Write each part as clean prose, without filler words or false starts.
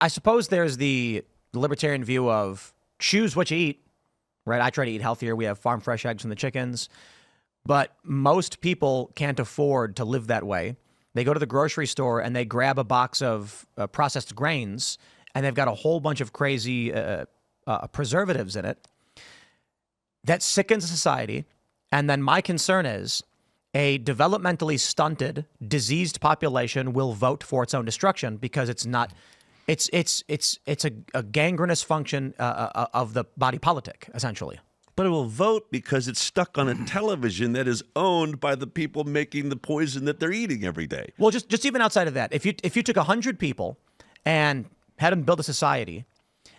I suppose there's the libertarian view of choose what you eat, right? I try to eat healthier. We have farm fresh eggs from the chickens. But most people can't afford to live that way. They go to the grocery store and they grab a box of processed grains, and they've got a whole bunch of crazy preservatives in it. That sickens society. And then my concern is a developmentally stunted, diseased population will vote for its own destruction because it's not. It's a gangrenous function of the body politic, essentially. But it will vote because it's stuck on a television that is owned by the people making the poison that they're eating every day. Well, just even outside of that, if you took 100 people and had them build a society,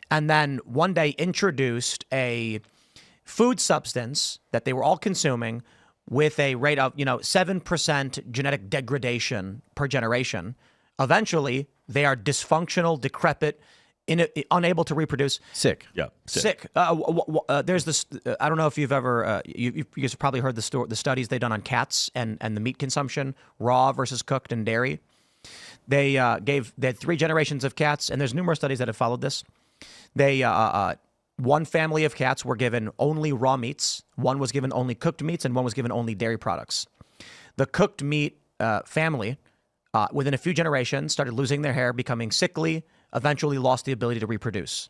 and then one day introduced a food substance that they were all consuming with a rate of 7% genetic degradation per generation, eventually they are dysfunctional, decrepit, unable to reproduce. Sick. Yeah. Sick. There's this. I don't know if you've ever. You guys have probably heard the studies they've done on cats and the meat consumption, raw versus cooked and dairy. They had 3 generations of cats, and there's numerous studies that have followed this. They one family of cats were given only raw meats, one was given only cooked meats, and one was given only dairy products. The cooked meat family, within a few generations, started losing their hair, becoming sickly, eventually lost the ability to reproduce.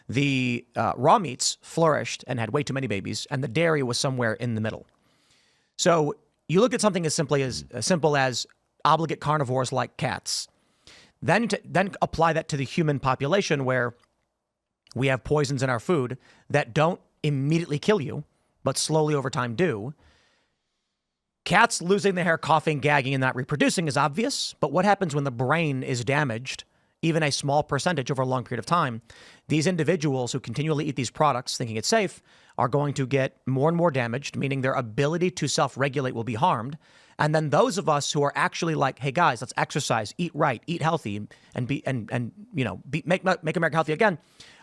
The raw meats flourished and had way too many babies, and the dairy was somewhere in the middle. So you look at something as simple as obligate carnivores like cats, then apply that to the human population where we have poisons in our food that don't immediately kill you, but slowly over time do. Cats losing their hair, coughing, gagging, and not reproducing is obvious, but what happens when the brain is damaged, even a small percentage over a long period of time? These individuals who continually eat these products thinking it's safe are going to get more and more damaged, meaning their ability to self-regulate will be harmed. And then those of us who are actually like, hey guys, let's exercise, eat right, eat healthy, and make America healthy again,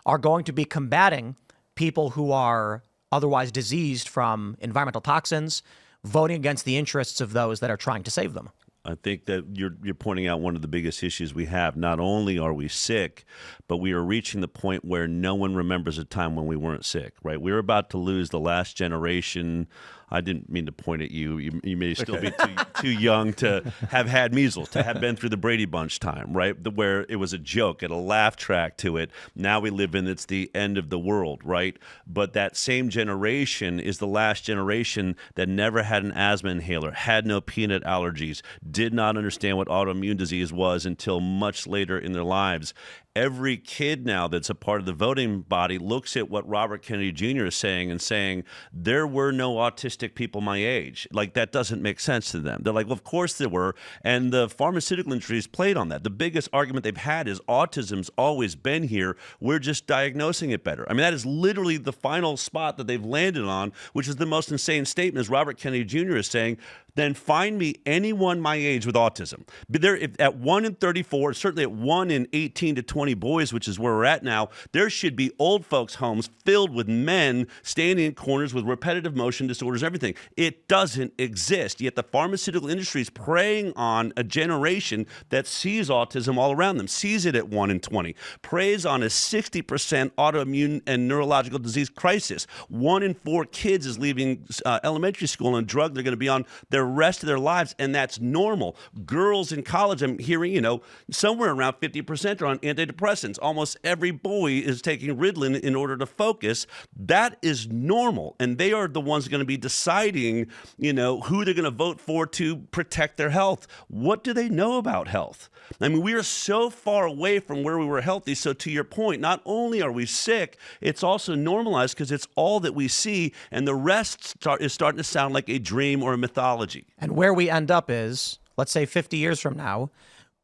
are going to be combating people who are otherwise diseased from environmental toxins, voting against the interests of those that are trying to save them. I think that you're pointing out one of the biggest issues we have. Not only are we sick, but we are reaching the point where no one remembers a time when we weren't sick, right? We're about to lose the last generation. I didn't mean to point at you. You may still be too young to have had measles, to have been through the Brady Bunch time, right? Where it was a joke and a laugh track to it. Now we live in it's the end of the world, right? But that same generation is the last generation that never had an asthma inhaler, had no peanut allergies, did not understand what autoimmune disease was until much later in their lives. Every kid now that's a part of the voting body looks at what Robert Kennedy Jr. is saying and saying, there were no autistic people my age. Like, that doesn't make sense to them. They're like, well, of course there were. And the pharmaceutical industry has played on that. The biggest argument they've had is autism's always been here. We're just diagnosing it better. I mean, that is literally the final spot that they've landed on, which is the most insane statement, as Robert Kennedy Jr. is saying, then find me anyone my age with autism. But there, at 1 in 34, certainly at 1 in 18 to 20 boys, which is where we're at now, there should be old folks' homes filled with men standing in corners with repetitive motion disorders, everything. It doesn't exist. Yet the pharmaceutical industry is preying on a generation that sees autism all around them, sees it at 1 in 20, preys on a 60% autoimmune and neurological disease crisis. 1 in 4 kids is leaving elementary school on a drug they're going to be on their rest of their lives, and that's normal. Girls in college, I'm hearing, somewhere around 50% are on antidepressants. Almost every boy is taking Ritalin in order to focus. That is normal, and they are the ones going to be deciding, who they're going to vote for to protect their health. What do they know about health? I mean, we are so far away from where we were healthy. So to your point, not only are we sick, it's also normalized because it's all that we see, and the rest is starting to sound like a dream or a mythology. And where we end up is, let's say 50 years from now,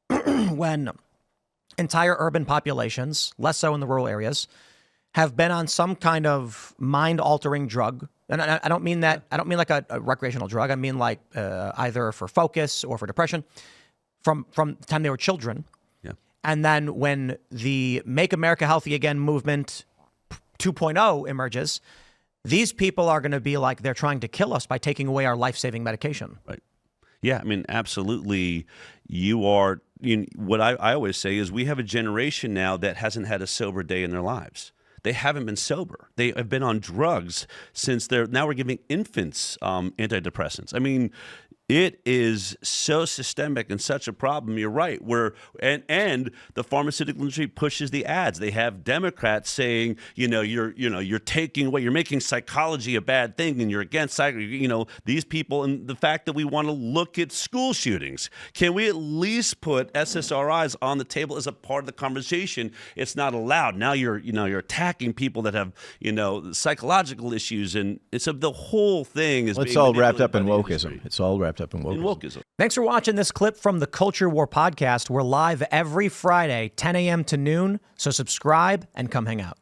when entire urban populations, less so in the rural areas, have been on some kind of mind-altering drug. And I don't mean that, I don't mean like a recreational drug. I mean like either for focus or for depression from the time they were children. Yeah. And then when the Make America Healthy Again movement 2.0 emerges, these people are going to be like they're trying to kill us by taking away our life-saving medication. Right. Yeah, I mean, absolutely. You are what I always say is we have a generation now that hasn't had a sober day in their lives. They haven't been sober. They have been on drugs since now we're giving infants antidepressants. I mean, it is so systemic and such a problem. You're right. And the pharmaceutical industry pushes the ads. They have Democrats saying, you're taking away, you're making psychology a bad thing, and you're against these people. And the fact that we want to look at school shootings, can we at least put SSRIs on the table as a part of the conversation? It's not allowed. Now you're attacking people that have psychological issues, and the whole thing is. Well, it's all wrapped up in wokeism. It's all wrapped up in wokeism. Thanks for watching this clip from the Culture War podcast. We're live every Friday, 10 a.m. to noon, so subscribe and come hang out.